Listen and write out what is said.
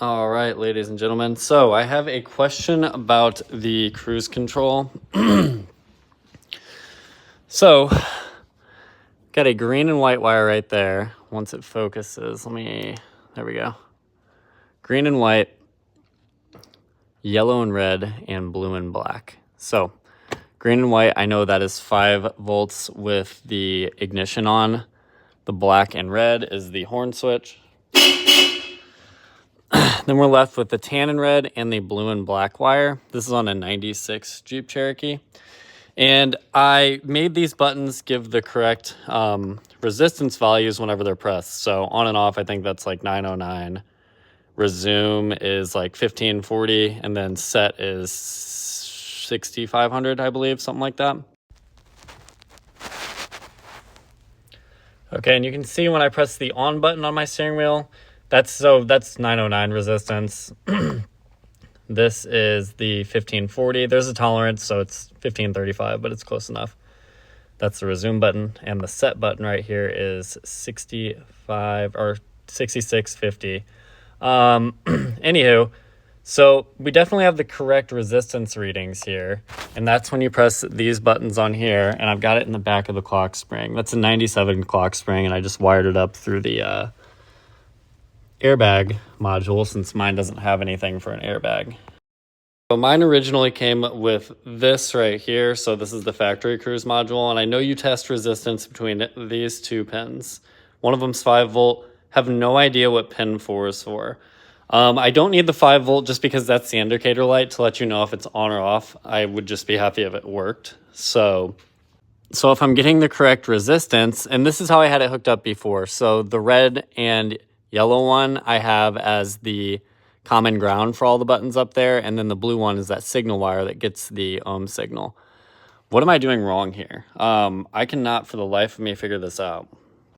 All right, ladies and gentlemen. So I have a question about the cruise control. So, got a green and white wire right there. Once it focuses, there we go. Green and white, yellow and red, and blue and black. So, green and white, I know that is 5 volts with the ignition on. The black and red is the horn switch. Then we're left with the tan and red and the blue and black wire. This is on a 96 Jeep Cherokee. And I made these buttons give the correct resistance values whenever they're pressed. So on and off, I think that's like 909. Resume is like 1540. And then set is 6500, I believe, something like that. Okay, and you can see when I press the on button on my steering wheel, that's 909 resistance. This is the 1540. There's a tolerance, so it's 1535, but it's close enough. That's the resume button, and the set button right here is 65 or 6650. Anywho, so we definitely have the correct resistance readings here, and that's when you press these buttons on here, and I've got it in the back of the clock spring. That's a 97 clock spring, and I just wired it up through the airbag module since mine doesn't have anything for an airbag. So mine originally came with this right here. So this is the factory cruise module, and I know you test resistance between these 2 pins. One of them's 5 volt. Have no idea what pin 4 is for. I don't need the 5 volt just because that's the indicator light to let you know if it's on or off. I would just be happy if it worked. So if I'm getting the correct resistance, and this is how I had it hooked up before. So the red and yellow one I have as the common ground for all the buttons up there, and then the blue one is that signal wire that gets the ohm signal. What am I doing wrong here? I cannot for the life of me figure this out.